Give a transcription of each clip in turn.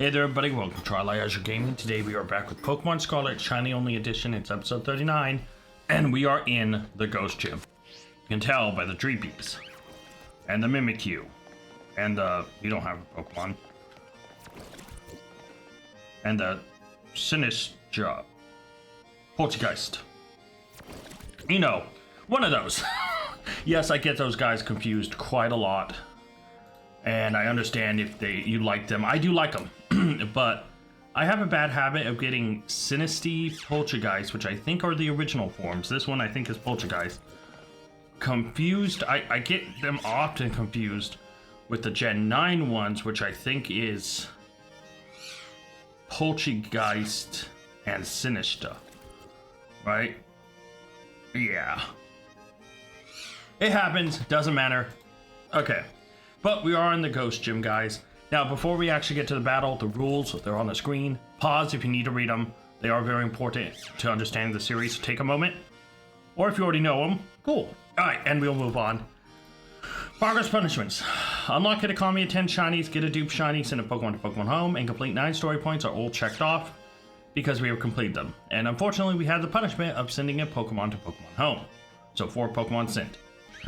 Hey there everybody, welcome to Azure Gaming. Today we are back with Pokemon Scarlet Shiny Only Edition. It's episode 39, and we are in the Ghost Gym. You can tell by the Dreepies, and the Mimikyu, and the, you don't have a Pokemon, and the Sinistra, Poltergeist. You know, one of those. Yes, I get those guys confused quite a lot. And I understand if you like them. I do like them. But I have a bad habit of getting Sinistra, Poltergeist, which I think are the original forms. This one I think is Poltergeist. Confused. I get them often confused with the Gen 9 ones, which I think is Poltergeist and Sinistra. Right? Yeah. It happens. Doesn't matter. Okay. But we are in the Ghost Gym, guys. Now, before we actually get to the battle, the rules, they're on the screen. Pause if you need to read them. They are very important to understanding the series, so take a moment. Or if you already know them, cool. Alright, and we'll move on. Progress punishments. Unlock Kitakami at 10 shinies, get a dupe shiny, send a Pokemon to Pokemon Home, and complete 9 story points are all checked off because we have completed them. And unfortunately, we had the punishment of sending a Pokemon to Pokemon Home. So 4 Pokemon sent.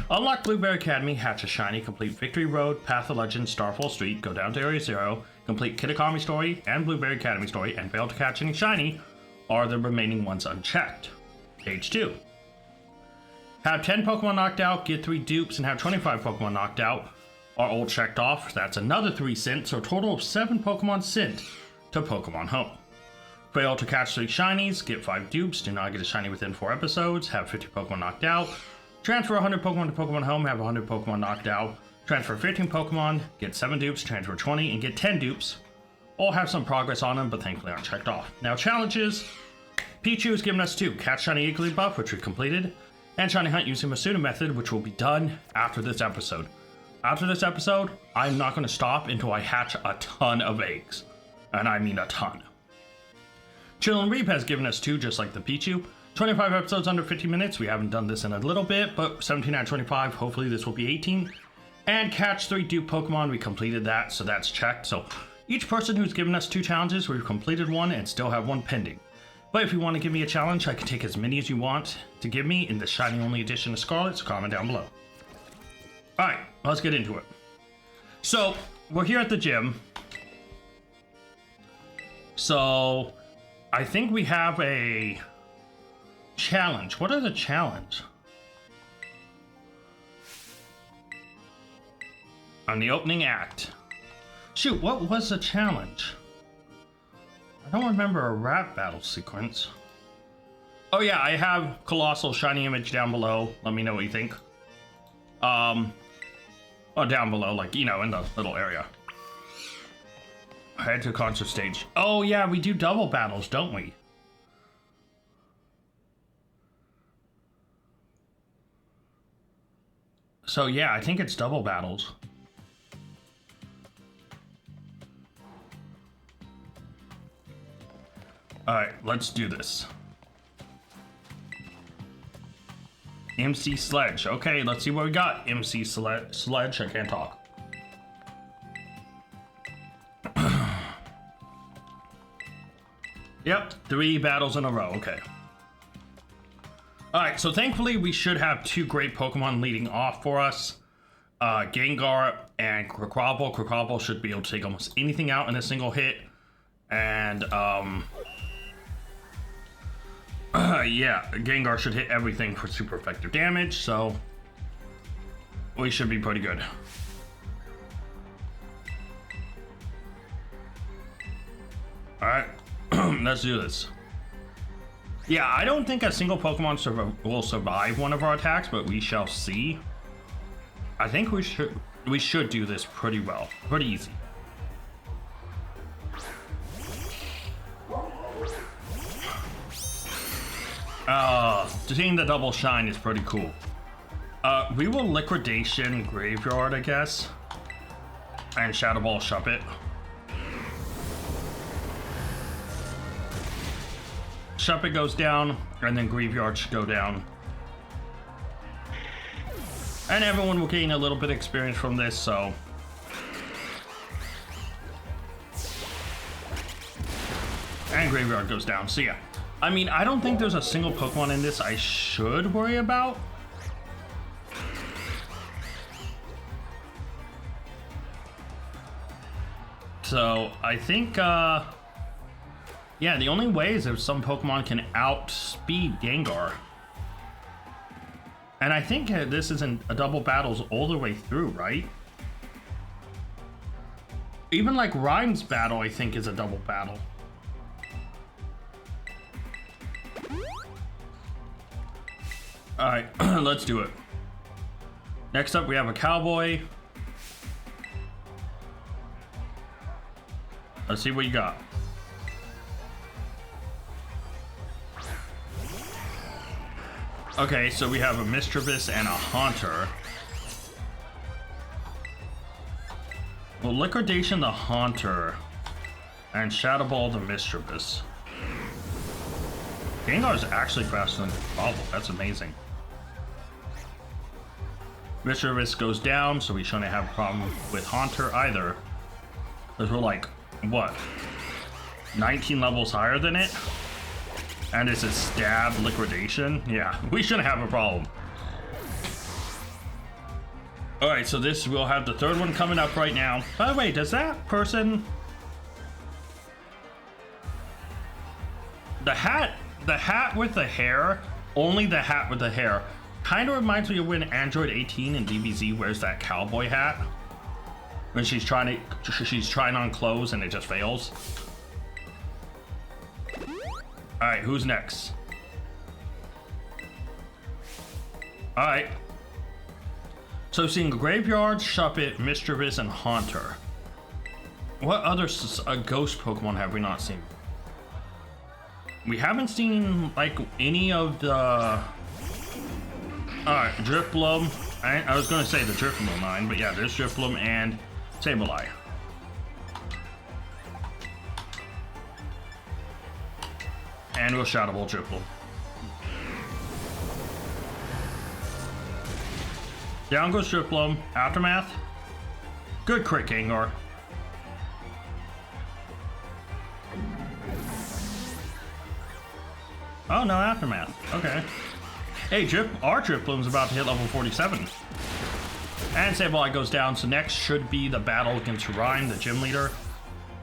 Unlock Blueberry Academy, hatch a shiny, complete Victory Road, Path of Legend, Starfall Street, go down to Area 0, complete Kitakami story and Blueberry Academy story, and fail to catch any shiny, are the remaining ones unchecked. Page 2. Have 10 Pokemon knocked out, get 3 dupes, and have 25 Pokemon knocked out, are all checked off. That's another 3 sent, so a total of 7 Pokemon sent to Pokemon Home. Fail to catch 3 shinies, get 5 dupes, do not get a shiny within 4 episodes, have 50 Pokemon knocked out, transfer 100 Pokemon to Pokemon Home, have 100 Pokemon knocked out, transfer 15 Pokemon, get 7 dupes, transfer 20, and get 10 dupes. All have some progress on them, but thankfully aren't checked off. Now, challenges. Pichu has given us 2. Catch Shiny Igglybuff, which we completed, and Shiny Hunt using Masuda method, which will be done after this episode. After this episode, I'm not going to stop until I hatch a ton of eggs. And I mean a ton. Chillin' Reap has given us 2, just like the Pichu. 25 episodes under 50 minutes. We haven't done this in a little bit, but 17 out of 25. Hopefully this will be 18. And catch 3 dupe Pokemon. We completed that, so that's checked. So each person who's given us 2 challenges, we've completed 1 and still have 1 pending. But if you want to give me a challenge, I can take as many as you want to give me in the Shiny Only Edition of Scarlet, so comment down below. Alright, let's get into it. So, we're here at the gym. So, I think we have a challenge. What is a challenge? On the opening act. Shoot, what was the challenge? I don't remember a rap battle sequence. Oh yeah, I have Colossal Shiny Image down below. Let me know what you think. Oh, down below, like, you know, in the little area. Head to concert stage. Oh yeah, we do double battles, don't we? So yeah, I think it's double battles. Alright, let's do this. MC Sledge. Okay, let's see what we got. MC Sledge, I can't talk. Yep, 3 battles in a row, okay. Alright, so thankfully we should have 2 great Pokemon leading off for us. Gengar and Crocobble. Crocobble should be able to take almost anything out in a single hit. And, yeah, Gengar should hit everything for super effective damage, so we should be pretty good. Alright, let's do this. Yeah, I don't think a single Pokemon will survive one of our attacks, but we shall see. I think we should do this pretty well. Pretty easy. Seeing the double shine is pretty cool. We will Liquidation Graveyard, I guess. And Shadow Ball Shuppet. Shuppet goes down, and then Graveyard should go down. And everyone will gain a little bit of experience from this, so And graveyard goes down. So yeah, I mean, I don't think there's a single Pokemon in this I should worry about. So I think, yeah, the only way is if some Pokemon can outspeed Gengar. And I think this isn't a double battles all the way through, right? Even like Ryme's battle, I think, is a double battle. Alright, let's do it. Next up, we have a Cowboy. Let's see what you got. Okay, so we have a Mischievous and a Haunter. Well, Liquidation the Haunter and Shadow Ball the Mischievous. Gengar is actually faster than Bobble. That's amazing. Mischievous goes down, so we shouldn't have a problem with Haunter either. Because we're like, what? 19 levels higher than it? And it's a stab liquidation? Yeah, we shouldn't have a problem. Alright, so this, we'll have the third one coming up right now. By the way, does that person... The hat with the hair, only the hat with the hair, kind of reminds me of when Android 18 and DBZ wears that cowboy hat. When she's trying on clothes and it just fails. Alright, who's next? Alright. So we've seen Graveyard, Shuppet, Mischievous, and Haunter. What other ghost Pokemon have we not seen? We haven't seen, like, any of the... Alright, Drifloon. I was going to say the Drifloon line, but yeah, there's Drifloon and Sableye. And we'll Shadow Ball Drifloon. Down goes Drifloon. Aftermath. Good crit, Gengar. Oh, no Aftermath. Okay. Hey, our Drifloon's about to hit level 47. And Sableye goes down, so next should be the battle against Ryme, the gym leader.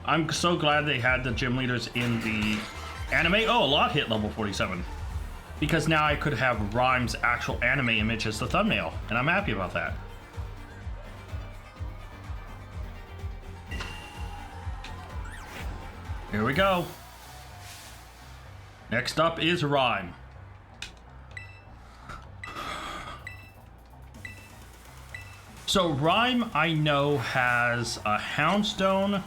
I'm so glad they had the gym leaders in the anime. Oh, a lot hit level 47. Because now I could have Ryme's actual anime image as the thumbnail, and I'm happy about that. Here we go. Next up is Ryme. So Ryme, I know, has a Houndstone.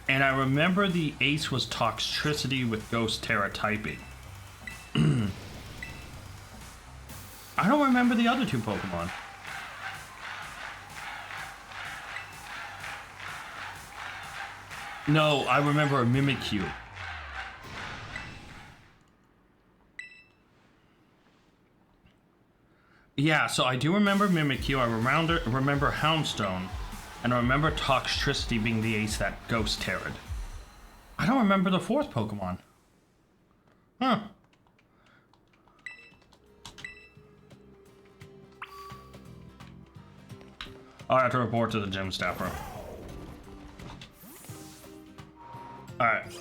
And I remember the ace was Toxtricity with Ghost Terra typing. I don't remember the other two Pokemon. No, I remember a Mimikyu. Yeah, so I do remember Mimikyu, I remember Houndstone, and I remember Toxtricity being the ace that Ghost Terra'd. I don't remember the fourth Pokemon. Huh. I'll have to report to the gym staffer. Alright.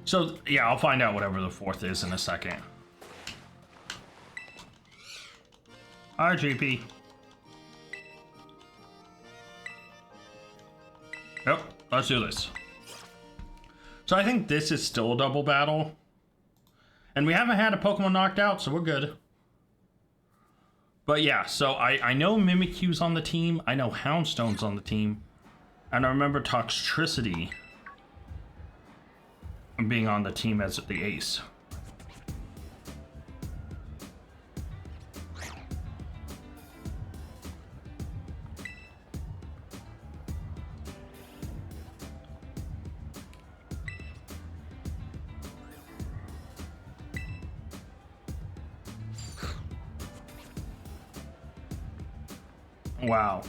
So, yeah, I'll find out whatever the fourth is in a second. Alright, GP. Yep, let's do this. So I think this is still a double battle. And we haven't had a Pokemon knocked out, so we're good. But yeah, so I know Mimikyu's on the team. I know Houndstone's on the team. And I remember Toxtricity being on the team as the ace. Wow.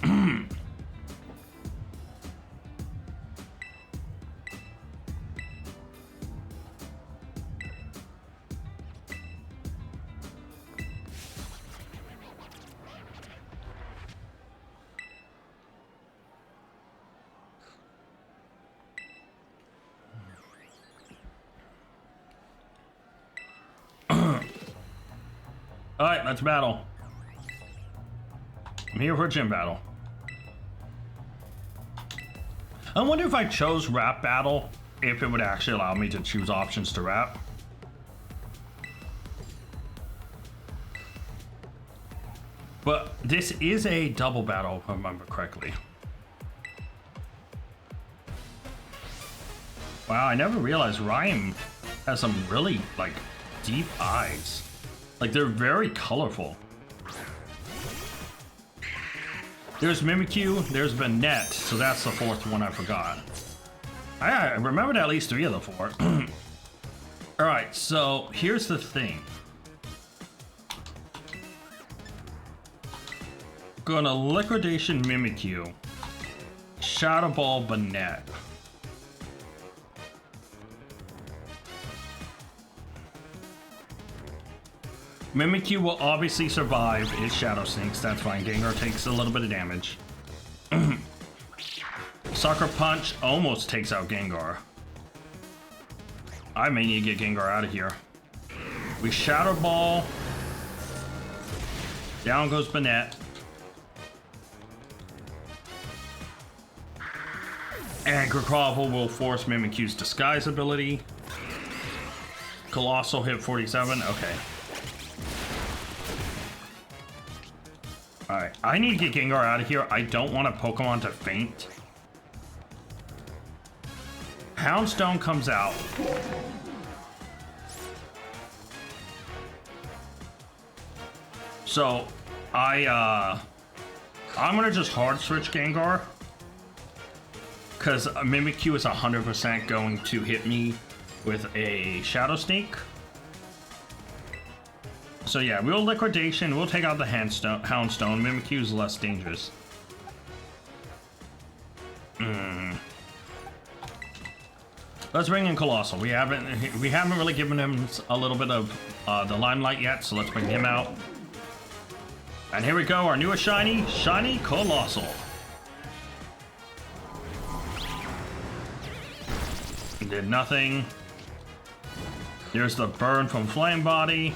Alright, let's battle. I'm here for a gym battle. I wonder if I chose rap battle, if it would actually allow me to choose options to rap. But this is a double battle, if I remember correctly. Wow, I never realized Ryme has some really, like, deep eyes. Like, they're very colorful. There's Mimikyu, there's Banette, so that's the fourth one I forgot. I remembered at least 3 of the 4. Alright, so here's the thing. Gonna Liquidation Mimikyu. Shadow Ball Banette. Mimikyu will obviously survive its Shadow Sneaks, that's fine. Gengar takes a little bit of damage. Sucker Punch almost takes out Gengar. I may need to get Gengar out of here. We Shadow Ball. Down goes Banette. And Krakoval will force Mimikyu's Disguise ability. Colossal hit 47, okay. Alright, I need to get Gengar out of here. I don't want a Pokemon to faint. Houndstone comes out. So, I'm gonna just hard switch Gengar. Because Mimikyu is 100% going to hit me with a Shadow Sneak. So yeah, we'll Liquidation, we'll take out the Houndstone. Mimikyu is less dangerous. Let's bring in Colossal. We haven't really given him a little bit of the limelight yet, so let's bring him out. And here we go, our newest shiny, Shiny Colossal. Did nothing. There's the burn from Flame Body.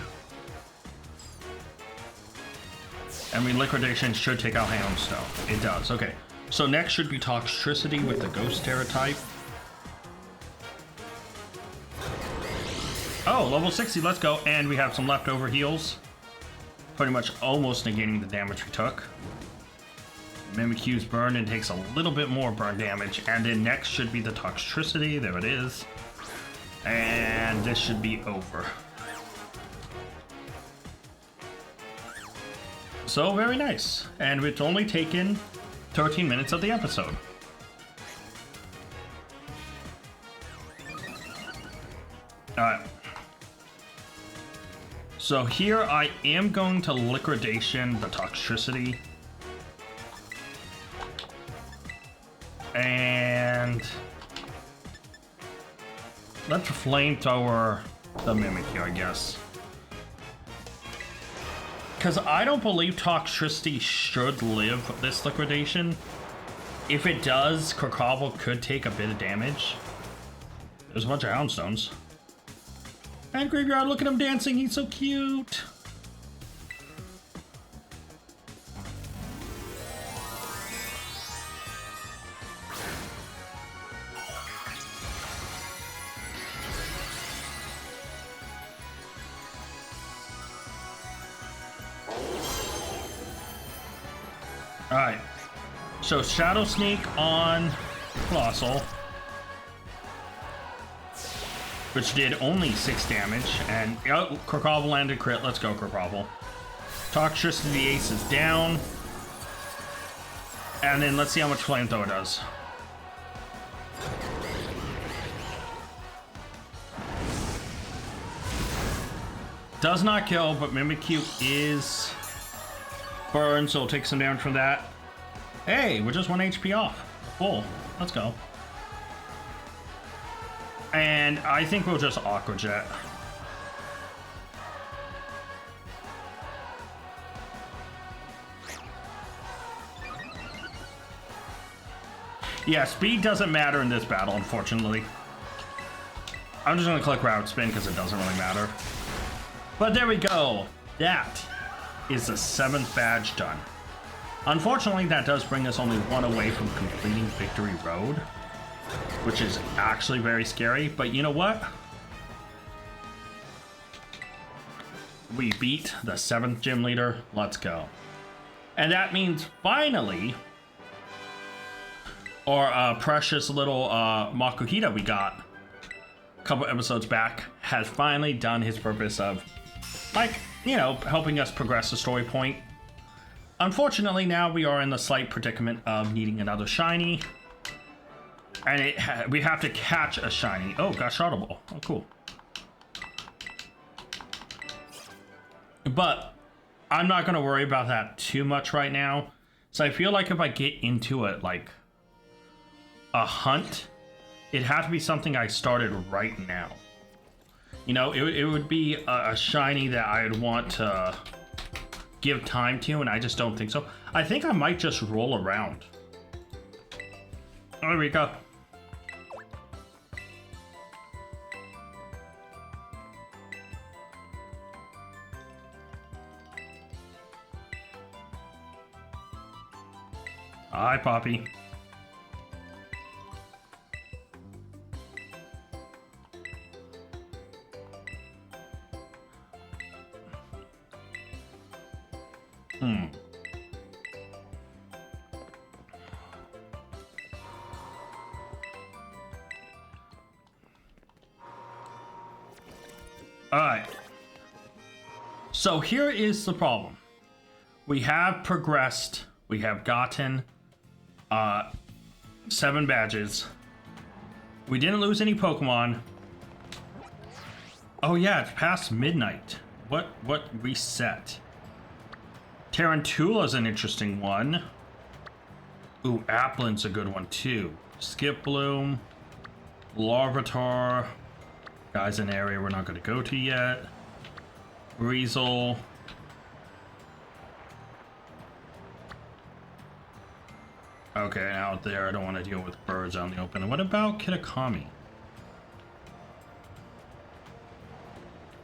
And Liquidation should take out Houndstone. It does, okay. So next should be Toxtricity with the Ghost Terra type. Oh, level 60, let's go. And we have some leftover heals. Pretty much almost negating the damage we took. Mimikyu's burn and takes a little bit more burn damage. And then next should be the Toxtricity. There it is. And this should be over. So very nice. And it's only taken 13 minutes of the episode. Alright. So here I am going to Liquidation the Toxtricity. And let's Flamethrower the Mimikyu, I guess. Because I don't believe Toxtricity should live this Liquidation. If it does, Krakoval could take a bit of damage. There's a bunch of Houndstones. And Graveyard, look at him dancing, he's so cute. Alright, so Shadow Sneak on Colossal, which did only 6 damage, and oh, Krakoval landed crit. Let's go, Krakoval. Toxtricity the Ace is down, and then let's see how much Flamethrower does. Does not kill, but Mimikyu is burned, so we'll take some damage from that. Hey, we're just 1 HP off. Cool, let's go. And I think we'll just Aqua Jet. Yeah, speed doesn't matter in this battle, unfortunately. I'm just gonna click Route Spin because it doesn't really matter. But there we go. That is the 7th badge done. Unfortunately, that does bring us only one away from completing Victory Road, which is actually very scary, but you know what? We beat the 7th gym leader. Let's go. And that means finally our precious little Makuhita we got a couple episodes back has finally done his purpose of, like, you know, helping us progress the story point. Unfortunately, now we are in the slight predicament of needing another shiny. And we have to catch a shiny. Oh, got shottable. Oh, cool. But I'm not going to worry about that too much right now. So I feel like if I get into it, like a hunt, it'd have to be something I started right now. You know, it would be a shiny that I'd want to give time to, and I just don't think so. I think I might just roll around. There we go. Hi, Poppy. Alright. So here is the problem. We have progressed. We have gotten 7 badges. We didn't lose any Pokemon. Oh yeah, it's past midnight. What reset? Tarantula's an interesting one. Ooh, Applin's a good one too. Skip Bloom, Larvitar. Guy's an area we're not going to go to yet. Weasel. Okay, out there, I don't want to deal with birds out in the open. And what about Kitakami?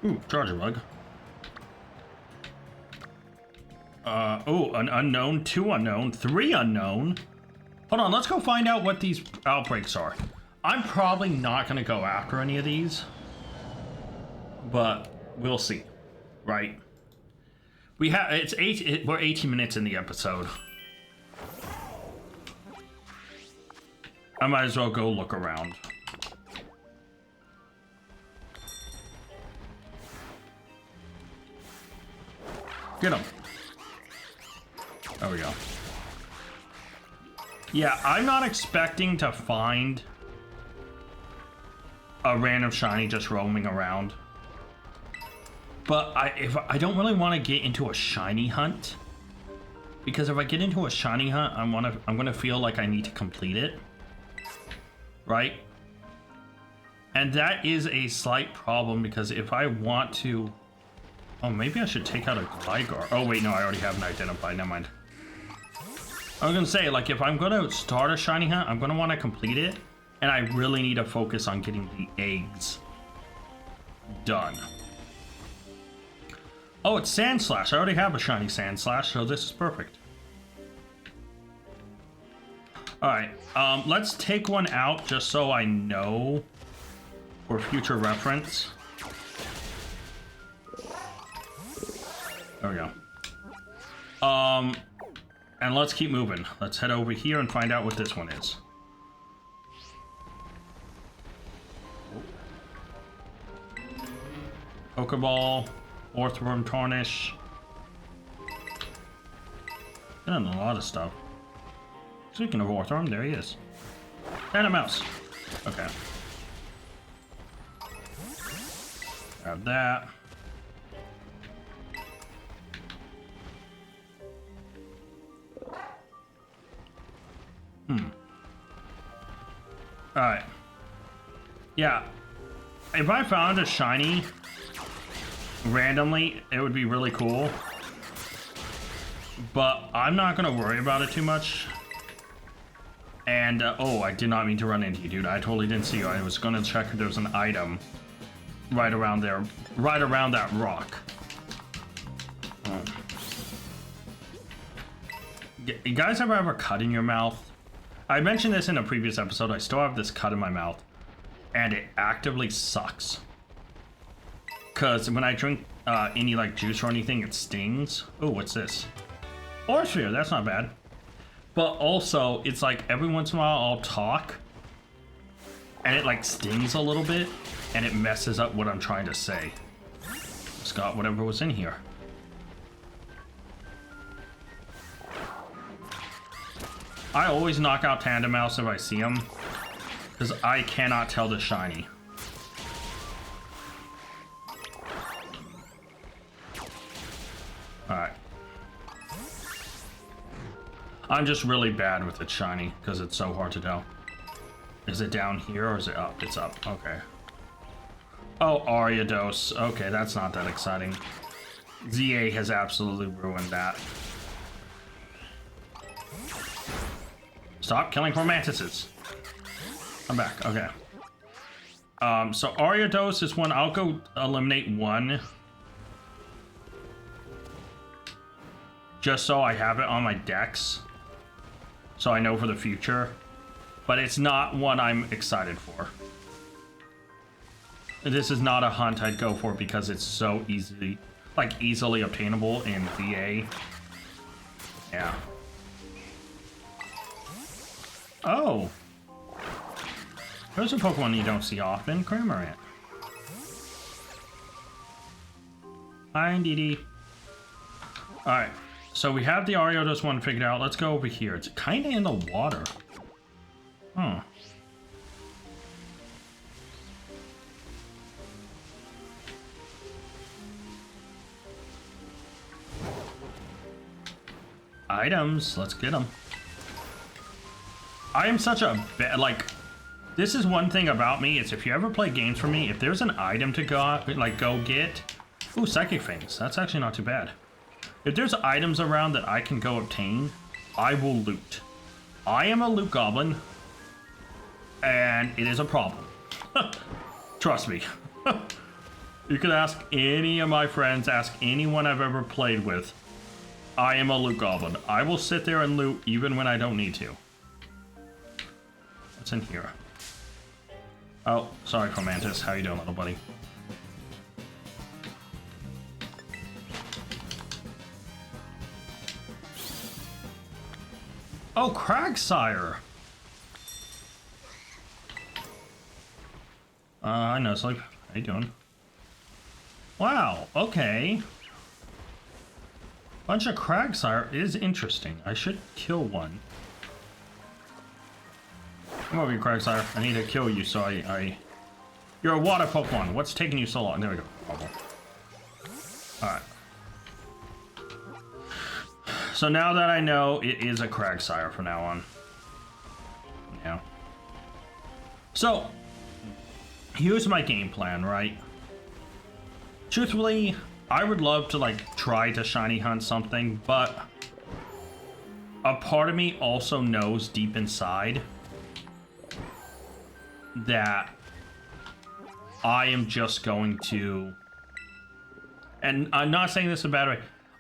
Ooh, Charger Bug. Oh, an unknown, 2 unknown, 3 unknown. Hold on, let's go find out what these outbreaks are. I'm probably not going to go after any of these, but we'll see, right? We're 18 minutes in the episode. I might as well go look around. Get him. There we go. Yeah, I'm not expecting to find a random shiny just roaming around. But I don't really want to get into a shiny hunt, because if I get into a shiny hunt, I'm gonna feel like I need to complete it. Right? And that is a slight problem, because if I want to... Oh, maybe I should take out a Gligar. Oh, wait, no, I already have an identified. Never mind. I was going to say, like, if I'm going to start a shiny hunt, I'm going to want to complete it. And I really need to focus on getting the eggs done. Oh, it's Sandslash. I already have a shiny Sandslash, so this is perfect. Alright, let's take one out just so I know for future reference. There we go. And let's keep moving. Let's head over here and find out what this one is. Pokeball, Orthworm Tarnish. Done a lot of stuff. Speaking of Orthworm, there he is. And a mouse. Okay. Grab that. Alright. Yeah. If I found a shiny randomly, it would be really cool. But I'm not going to worry about it too much. And, oh, I did not mean to run into you, dude. I totally didn't see you. I was going to check if there was an item right around there. Right around that rock. You guys ever have a cut in your mouth? I mentioned this in a previous episode. I still have this cut in my mouth, and it actively sucks. Because when I drink any like juice or anything, it stings. Oh, what's this? Or sphere, that's not bad. But also, it's like every once in a while I'll talk, and it like stings a little bit, and it messes up what I'm trying to say. Just got whatever was in here. I always knock out Tandem Mouse if I see them, because I cannot tell the shiny. Alright. I'm just really bad with it shiny, because it's so hard to tell. Is it down here or is it up? It's up. Okay. Oh, Ariados. Okay, that's not that exciting. ZA has absolutely ruined that. Stop killing for mantises. I'm back. Okay. So Ariados is one. I'll go eliminate one. Just so I have it on my decks. So I know for the future. But it's not one I'm excited for. This is not a hunt I'd go for because it's so easily obtainable in VA. Yeah. Oh. There's a Pokemon you don't see often, Cramorant. Hi, Dee. Alright, so we have the Ariados one figured out. Let's go over here. It's kind of in the water. Huh. Items, let's get them. I am such a this is one thing about me, is if you ever play games for me, if there's an item to go get. Ooh, Psychic Fangs, that's actually not too bad. If there's items around that I can go obtain, I will loot. I am a loot goblin, and it is a problem. Trust me. You can ask any of my friends, ask anyone I've ever played with. I am a loot goblin. I will sit there and loot even when I don't need to. What's in here? Oh, sorry, Chromantis. How you doing, little buddy? Oh, Cragsire. I know, Sleep. How you doing? Wow, okay. Bunch of Cragsire is interesting. I should kill one. Come over here, Cragsire. I need to kill you, so You're a water Pokemon. What's taking you so long? There we go. Alright. So now that I know, it is a Cragsire from now on. Yeah. So, here's my game plan, right? Truthfully, I would love to try to shiny hunt something, but a part of me also knows deep inside that I am just going to, and I'm not saying this in a bad way,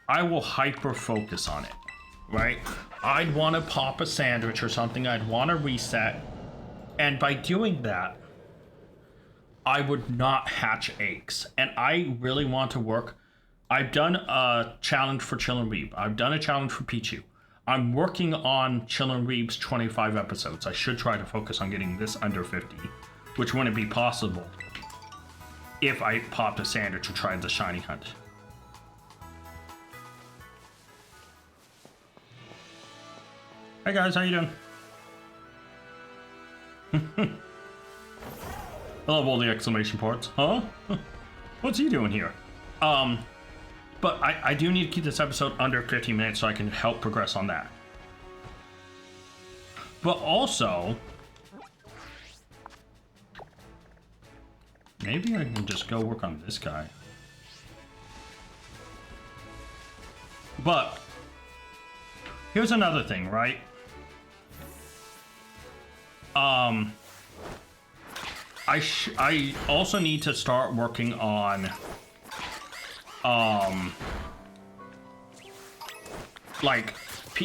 I will hyper focus on it, right? I'd want to pop a sandwich or something, I'd want to reset, and by doing that, I would not hatch eggs. And I really want to work. I've done a challenge for Chillin' Reeb. I've done a challenge for Pichu. I'm working on Chillin' Reeb's 25 episodes. I should try to focus on getting this under 50, which wouldn't be possible if I popped a sandwich or tried the shiny hunt. Hey guys, how you doing? I love all the exclamation parts. Huh? What's he doing here? But I do need to keep this episode under 15 minutes so I can help progress on that. But also, maybe I can just go work on this guy. But here's another thing, right? I also need to start working on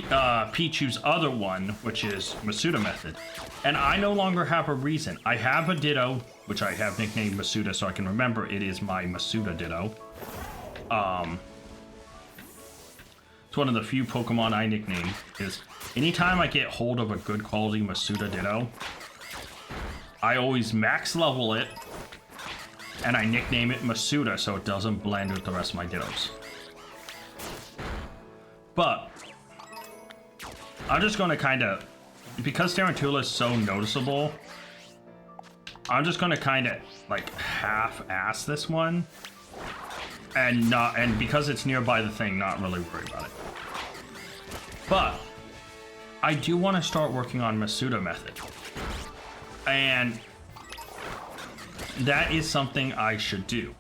Pichu's other one, which is Masuda Method. And I no longer have a reason. I have a Ditto, which I have nicknamed Masuda, so I can remember it is my Masuda Ditto. It's one of the few Pokemon I nickname. Is anytime I get hold of a good quality Masuda Ditto, I always max level it, and I nickname it Masuda so it doesn't blend with the rest of my Dittos. But I'm just going to kind of, because Tarantula is so noticeable, I'm just going to kind of like half-ass this one, and because it's nearby the thing, not really worry about it. But I do want to start working on Masuda Method, and that is something I should do,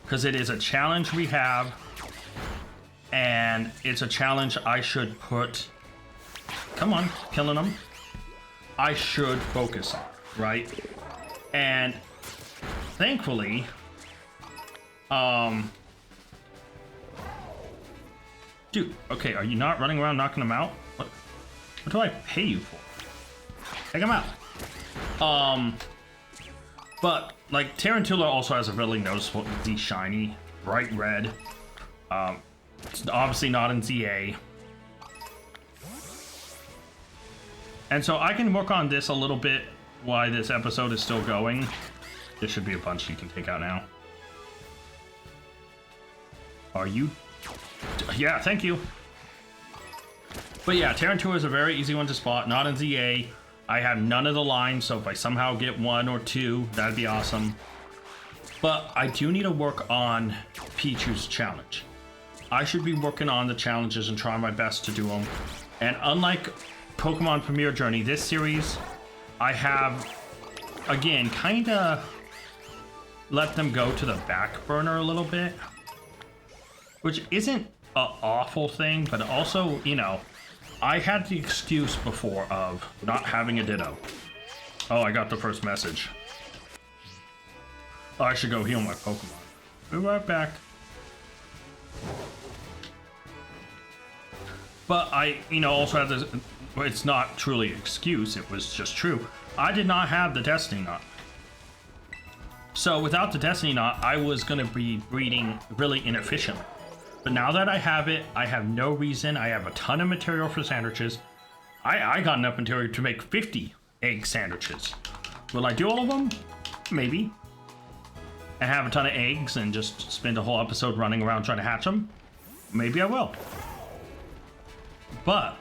because it is a challenge we have, and it's a challenge I should put. Come on, killing them. I should focus on, right? And thankfully, dude, okay, are you not running around knocking them out? What do I pay you for? Take them out. But like Tarantula also has a really noticeable easy shiny, bright red. It's obviously not in ZA. And so I can work on this a little bit while this episode is still going. There should be a bunch you can take out now. Are you? Yeah, thank you. But yeah, Tarantula is a very easy one to spot, not in ZA. I have none of the lines, so if I somehow get 1 or 2, that'd be awesome. But I do need to work on Pichu's challenge. I should be working on the challenges and trying my best to do them. And unlike Pokemon Premier Journey, this series, I have, again, kind of let them go to the back burner a little bit. Which isn't an awful thing, but also, you know, I had the excuse before of not having a Ditto. Oh, I got the first message. Oh, I should go heal my Pokemon. Be right back. But I, you know, also had this, it's not truly an excuse, it was just true. I did not have the Destiny Knot. So without the Destiny Knot, I was going to be breeding really inefficiently. But now that I have it, I have no reason. I have a ton of material for sandwiches. I got enough material to make 50 egg sandwiches. Will I do all of them? Maybe. And have a ton of eggs and just spend a whole episode running around trying to hatch them? Maybe I will. But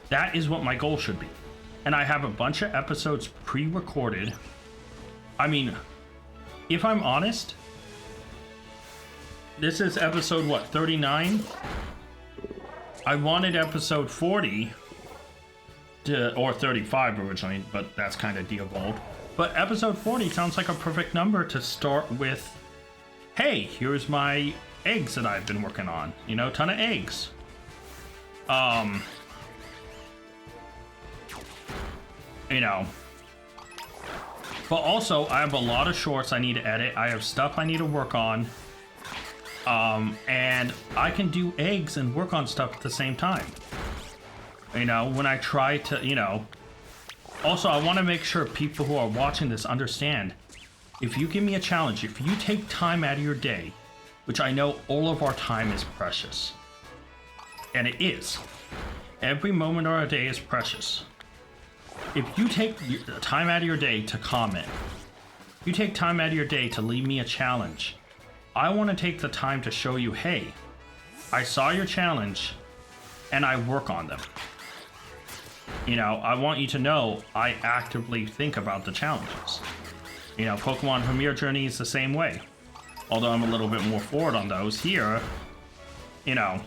that is what my goal should be. And I have a bunch of episodes pre-recorded. I mean, if I'm honest, this is episode, what, 39? I wanted episode 40, or 35 originally, but that's kind of de-evolved. But episode 40 sounds like a perfect number to start with, hey, here's my eggs that I've been working on. You know, ton of eggs. You know. But also, I have a lot of shorts I need to edit. I have stuff I need to work on. And I can do eggs and work on stuff at the same time. You know, when I try to, you know. Also, I want to make sure people who are watching this understand, if you give me a challenge, if you take time out of your day, which I know all of our time is precious, and it is. Every moment of our day is precious. If you take time out of your day to comment, you take time out of your day to leave me a challenge, I want to take the time to show you, hey, I saw your challenge and I work on them. You know, I want you to know I actively think about the challenges. You know, Pokemon Premier Journey is the same way. Although I'm a little bit more forward on those here, you know,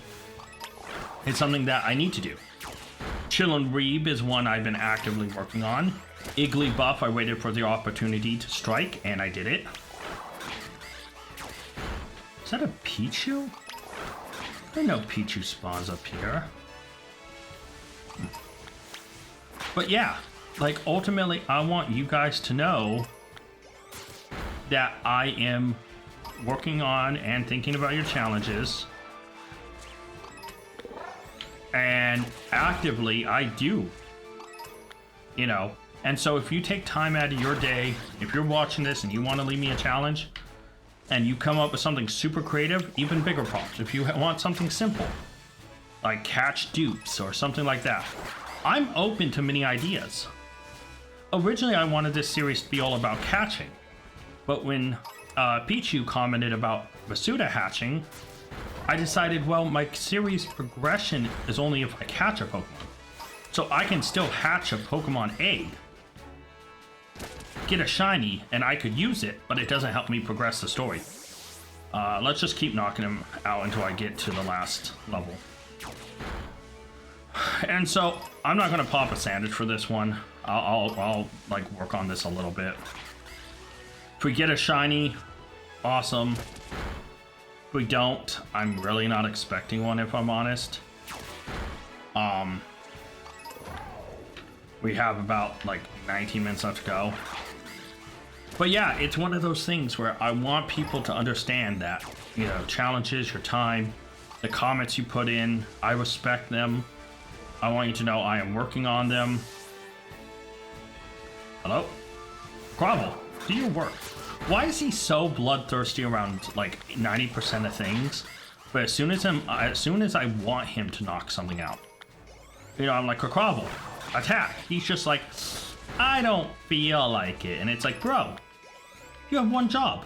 it's something that I need to do. Chillin' Reeb is one I've been actively working on. Igglybuff, I waited for the opportunity to strike, and I did it. Is that a Pichu? There are no Pichu spawns up here. But yeah, like ultimately, I want you guys to know that I am working on and thinking about your challenges. And actively, I do. You know, and so if you take time out of your day, if you're watching this and you want to leave me a challenge, and you come up with something super creative, even bigger prompts. If you want something simple, like catch dupes or something like that, I'm open to many ideas. Originally, I wanted this series to be all about catching, but when Pichu commented about Basuda hatching, I decided, well, my series progression is only if I catch a Pokemon. So I can still hatch a Pokemon egg, get a shiny, and I could use it, but it doesn't help me progress the story. Let's just keep knocking him out until I get to the last level. And so I'm not gonna pop a sandwich for this one. I'll like work on this a little bit. If we get a shiny, awesome. If we don't, I'm really not expecting one, if I'm honest. We have about like 19 minutes left to go. But yeah, it's one of those things where I want people to understand that, you know, challenges, your time, the comments you put in, I respect them. I want you to know I am working on them. Hello? Grovel, do your work. Why is he so bloodthirsty around like 90% of things? But as soon as I want him to knock something out, you know, I'm like, Grovel, attack. He's just like, I don't feel like it. And it's like, bro, you have one job.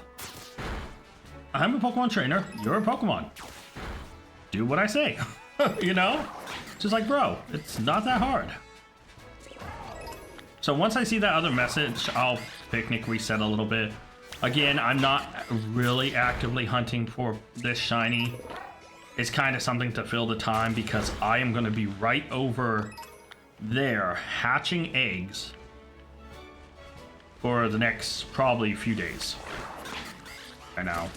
I'm a Pokemon trainer. You're a Pokemon. Do what I say. You know? Just like, bro, it's not that hard. So once I see that other message, I'll picnic reset a little bit. Again, I'm not really actively hunting for this shiny. It's kind of something to fill the time because I am going to be right over there hatching eggs for the next probably few days. I know.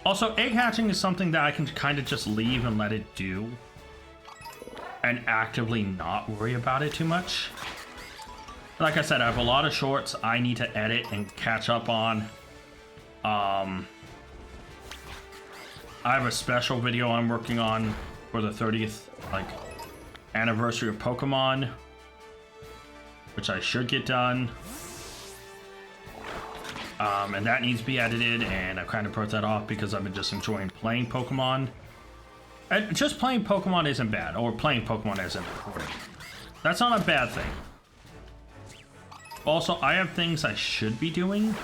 Also, egg hatching is something that I can kind of just leave and let it do and actively not worry about it too much. Like I said, I have a lot of shorts I need to edit and catch up on. I have a special video I'm working on for the 30th anniversary of Pokemon, which I should get done. And that needs to be edited, and I kind of put that off because I've been just enjoying playing Pokemon. And just playing Pokemon isn't bad, or playing Pokemon isn't recording. That's not a bad thing. Also, I have things I should be doing,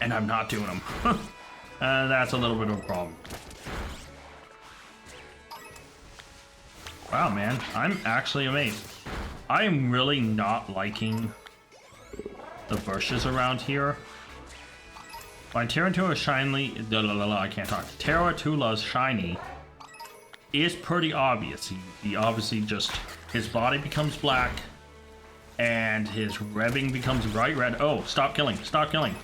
and I'm not doing them. That's a little bit of a problem. Wow, man, I'm actually amazed. I am really not liking the bushes around here. When Terratula's shiny, I can't talk. Terratula's shiny is pretty obvious. He obviously just, his body becomes black and his rebbing becomes bright red. Oh, stop killing, stop killing.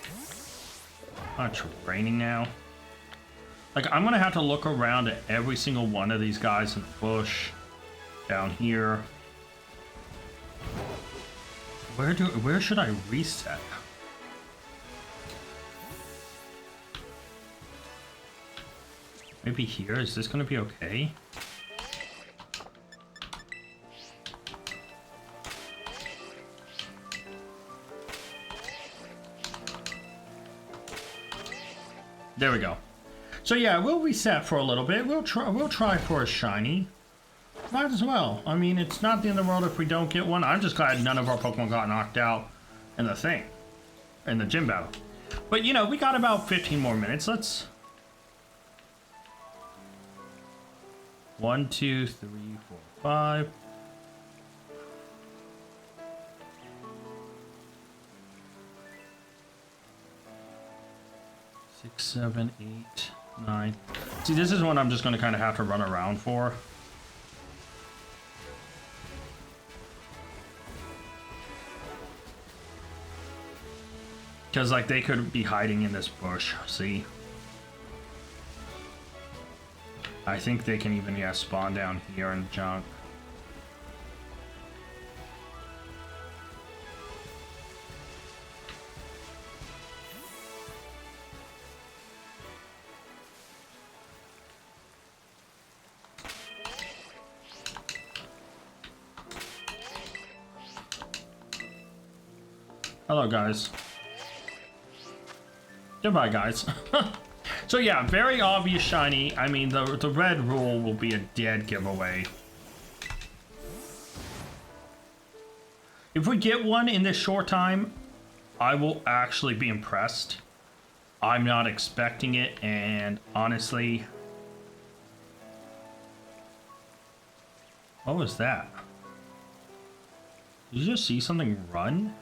Oh, it's raining now. Like, I'm gonna have to look around at every single one of these guys in the bush down here. Where should I reset? Maybe here? Is this gonna be okay? There we go. So yeah, we'll reset for a little bit. We'll try for a shiny. Might as well. I mean, it's not the end of the world if we don't get one. I'm just glad none of our Pokemon got knocked out in the thing, in the gym battle. But you know, we got about 15 more minutes. Let's 1, 2, 3, 4, 5. Six, 7, 8, 9. See, this is one I'm just going to kind of have to run around for. Because, like, they could be hiding in this bush, see? I think they can even, yeah, spawn down here and junk. Hello, guys. Goodbye, guys. So yeah, very obvious shiny. I mean, the red rule will be a dead giveaway. If we get one in this short time, I will actually be impressed. I'm not expecting it, and honestly... What was that? Did you just see something run?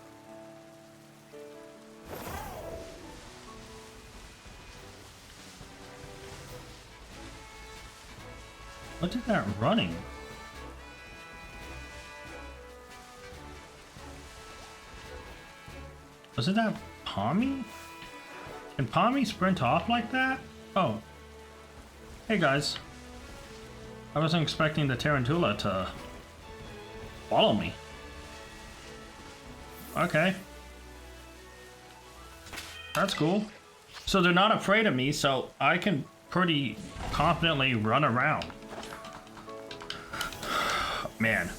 What did that running? Was it that Pommy? Can Pommy sprint off like that? Oh. Hey guys. I wasn't expecting the Tarantula to follow me. Okay. That's cool. So they're not afraid of me, so I can pretty confidently run around. Man.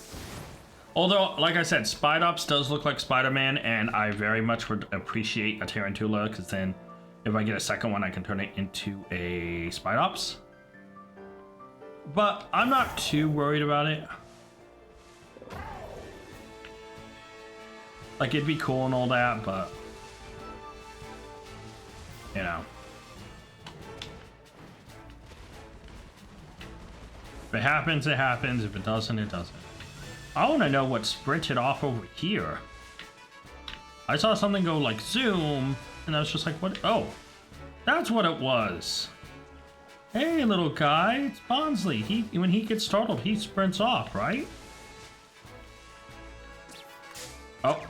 Although, like I said, Spidops does look like Spider-Man, and I very much would appreciate a Tarantula, because then if I get a second one, I can turn it into a Spidops. But I'm not too worried about it. Like, it'd be cool and all that, but... You know. If it happens, it happens. If it doesn't, it doesn't. I want to know what sprinted off over here. I saw something go like zoom, and I was just like, what? Oh, that's what it was. Hey, little guy, it's Bonsley. When he gets startled, he sprints off, right? Oh.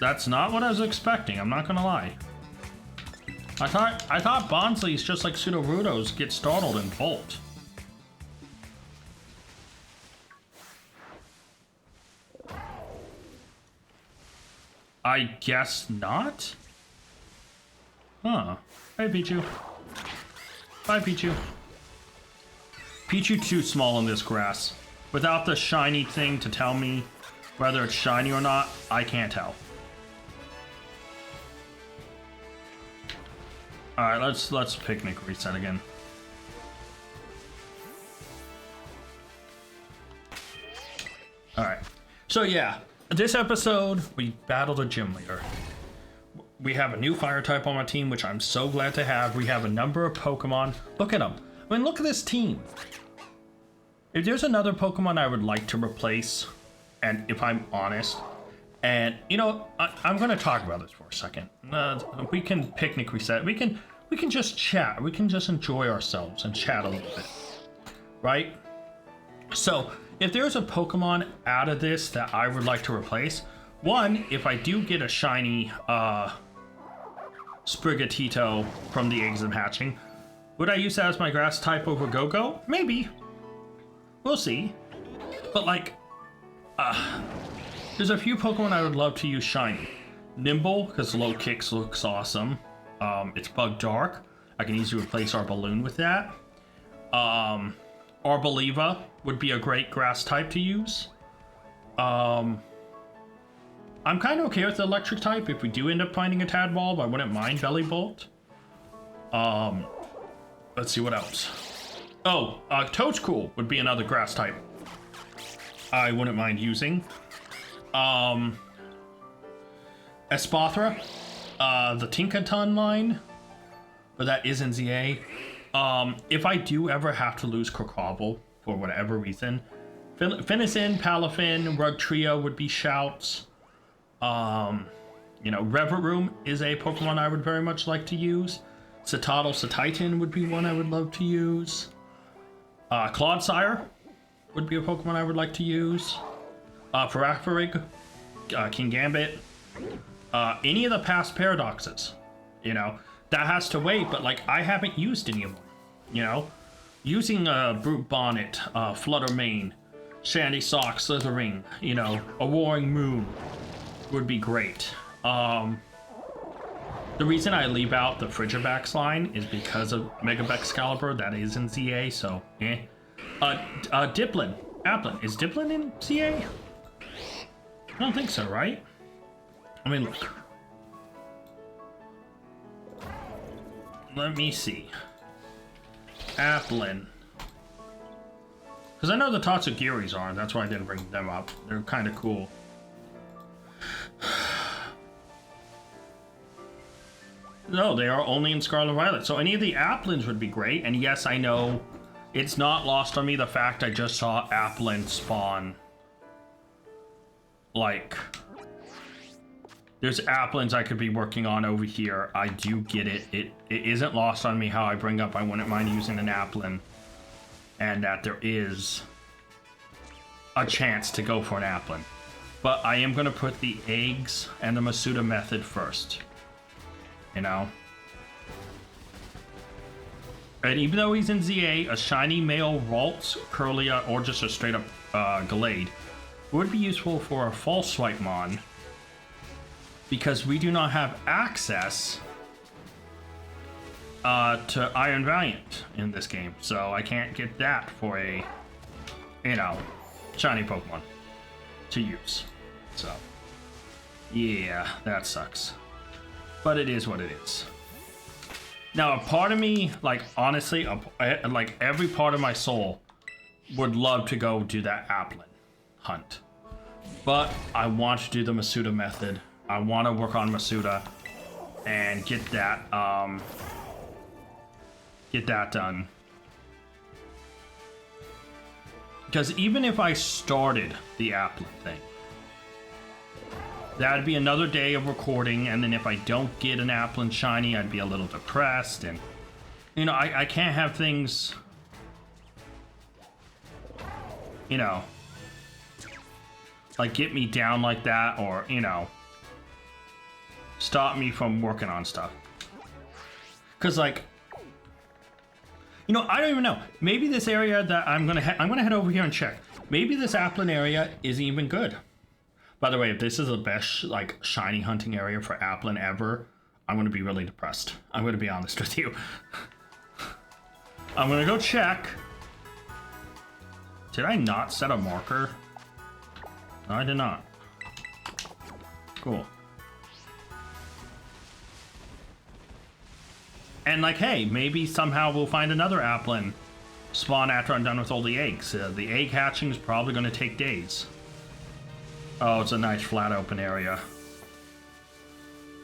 That's not what I was expecting, I'm not gonna lie. I thought Bonsley's just like Sudowoodo's get startled and bolt. I guess not? Huh. Hey, Pichu. Bye, Pichu. Pichu too small in this grass. Without the shiny thing to tell me whether it's shiny or not, I can't tell. Alright, let's picnic reset again. Alright. So yeah, this episode we battled a gym leader. We have a new fire type on my team, which I'm so glad to have. We have a number of Pokemon. Look at them. I mean, look at this team. If there's another Pokemon I would like to replace, and if I'm honest, and you know, I'm going to talk about this for a second. We can picnic reset. We can just chat. We can just enjoy ourselves and chat a little bit, right? So if there's a Pokemon out of this that I would like to replace, one, if I do get a shiny Sprigatito from the eggs I'm hatching, would I use that as my grass type over Go-Go? Maybe. We'll see. But like, there's a few Pokemon I would love to use shiny. Nimble, because low kicks looks awesome. It's Bug Dark. I can easily replace Arbaloon with that. Arboliva would be a great grass type to use. I'm kind of okay with the electric type. If we do end up finding a Tadbulb, I wouldn't mind Belly Bolt. Let's see what else. Oh, Toadcool would be another grass type I wouldn't mind using. Espathra, the Tinkaton line, but that is in ZA. If I do ever have to lose Crocobble for whatever reason, Finisin, Palafin, Rug Trio would be shouts. You know, Revavroom is a Pokemon I would very much like to use. Cetoddle would be one I would love to use. Clodsire would be a Pokemon I would like to use. Parafarig, King Gambit, any of the past Paradoxes, you know, that has to wait, but like I haven't used any of them, you know, using Brute Bonnet, Fluttermane, Shandy Sock, Slithering, you know, a Warring Moon would be great. The reason I leave out the Frigibax line is because of Mega Excalibur, that is in ZA, so eh. Applin. Is Diplin in ZA? I don't think so, right? I mean, look. Let me see. Applin. Because I know the Tatsugiris are, that's why I didn't bring them up. They're kind of cool. No, they are only in Scarlet Violet. So any of the Applins would be great. And yes, I know it's not lost on me the fact I just saw Applin spawn. Like, there's Applins I could be working on over here. I do get it. It isn't lost on me how I bring up I wouldn't mind using an Applin. And that there is a chance to go for an Applin. But I am going to put the eggs and the Masuda method first. You know? And even though he's in ZA, a shiny male Ralts, Curlia, or just a straight up Gallade would be useful for a false swipe mon. Because we do not have access to Iron Valiant in this game. So I can't get that for a, you know, shiny Pokemon to use. So, yeah, that sucks. But it is what it is. Now, a part of me, like, honestly, like, every part of my soul would love to go do that Applin hunt. But I want to do the Masuda method. I want to work on Masuda and get that done. Because even if I started the Applin thing, that'd be another day of recording, and then if I don't get an Applin shiny, I'd be a little depressed, and you know, I can't have things, you know, like get me down like that, or you know, stop me from working on stuff. Cause like, you know, I don't even know. Maybe this area that I'm gonna head over here and check. Maybe this Applin area isn't even good. By the way, if this is the best like shiny hunting area for Applin ever, I'm gonna be really depressed. I'm gonna be honest with you. I'm gonna go check. Did I not set a marker? No, I did not. Cool. And like, hey, maybe somehow we'll find another Applin spawn after I'm done with all the eggs. The egg hatching is probably gonna take days. Oh, it's a nice flat open area.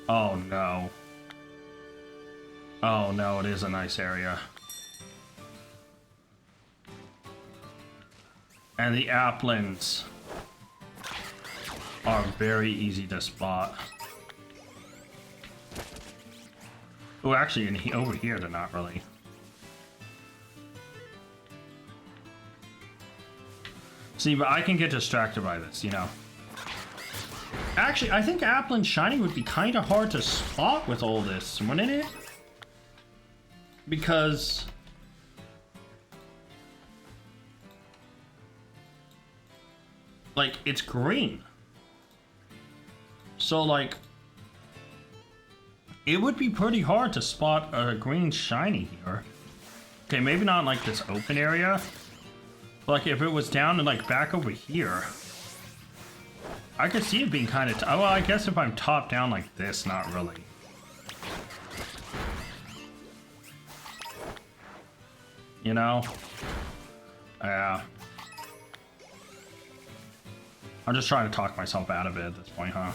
Oh no. Oh no, it is a nice area. And the Applins are very easy to spot. Oh, actually, over here they're not really. See, but I can get distracted by this, you know. Actually, I think Applin shiny would be kind of hard to spot with all this, wouldn't it? Because like, it's green. So like, it would be pretty hard to spot a green shiny here. Okay, maybe not in like this open area. But like if it was down and like back over here, I could see it being kind of, well, I guess if I'm top down like this, not really. You know? Yeah. I'm just trying to talk myself out of it at this point, huh?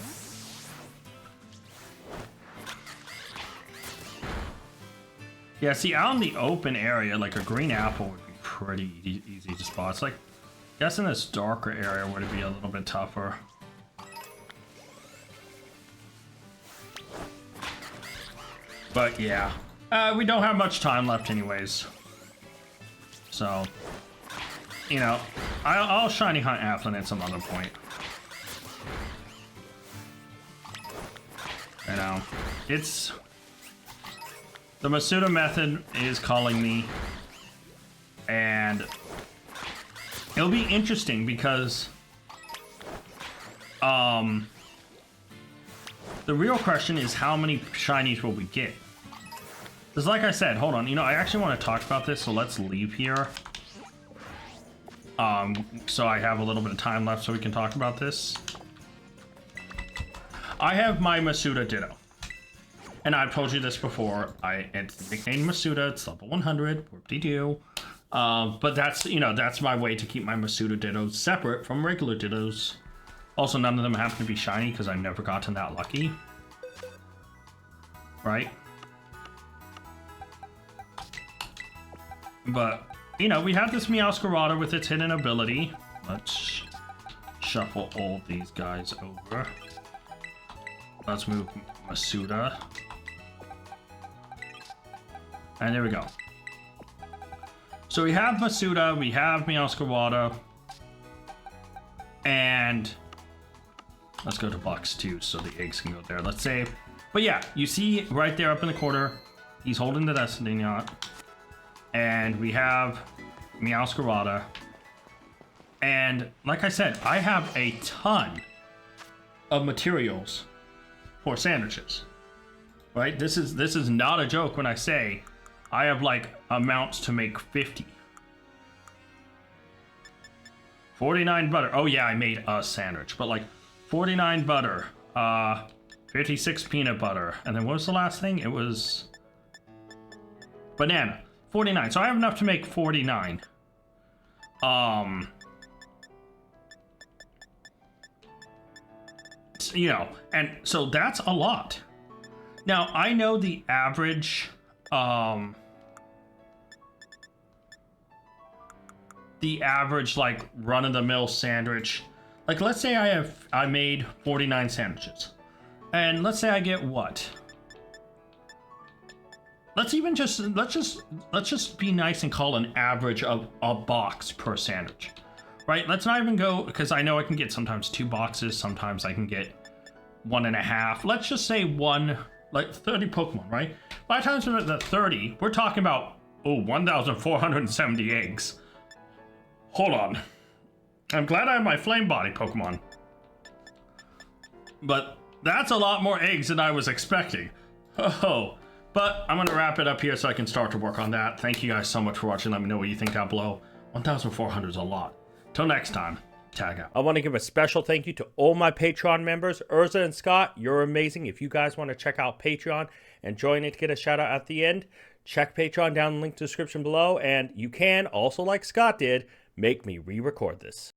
Yeah, see, out in the open area, like a green apple would be pretty easy to spot. It's like, I guess in this darker area would it be a little bit tougher. But yeah, we don't have much time left anyways. So, you know, I'll shiny hunt Applin at some other point. You know, it's... The Masuda method is calling me, and it'll be interesting because the real question is how many shinies will we get? Because like I said, hold on, you know, I actually want to talk about this, so let's leave here. So I have a little bit of time left so we can talk about this. I have my Masuda Ditto. And I've told you this before. It's nicknamed Masuda. It's level 100. Whoop-de-doo. But that's, you know, that's my way to keep my Masuda Dittos separate from regular Dittos. Also, none of them happen to be shiny because I've never gotten that lucky. Right? But, you know, we have this Meowscarada with its hidden ability. Let's shuffle all these guys over. Let's move Masuda. And there we go. So we have Masuda, we have Meowscarada. And let's go to box 2 so the eggs can go there. Let's save. But yeah, you see right there up in the corner, he's holding the Destiny Knot. And we have Meowscarada. And like I said, I have a ton of materials for sandwiches. Right? This is not a joke when I say I have like amounts to make 50. 49 butter. Oh yeah, I made a sandwich, but like 49 butter, 56 peanut butter, and then what was the last thing? It was banana. 49. So I have enough to make 49. You know, and so that's a lot. Now I know the average like run-of-the-mill sandwich, like let's say I made 49 sandwiches, and let's say I get what, let's just be nice and call an average of a box per sandwich, right? Let's not even go, because I know I can get sometimes 2 boxes, sometimes I can get 1.5. Let's just say like 30 Pokemon, right? 5 times the 30, we're talking about 1,470 eggs. Hold on. I'm glad I have my Flame Body Pokemon. But that's a lot more eggs than I was expecting. Oh, but I'm gonna wrap it up here so I can start to work on that. Thank you guys so much for watching. Let me know what you think down below. 1,400 is a lot. Till next time, tag out. I want to give a special thank you to all my Patreon members. Urza and Scott, you're amazing. If you guys want to check out Patreon and join it to get a shout out at the end, check Patreon down in the link description below. And you can also, like Scott did, make me re-record this.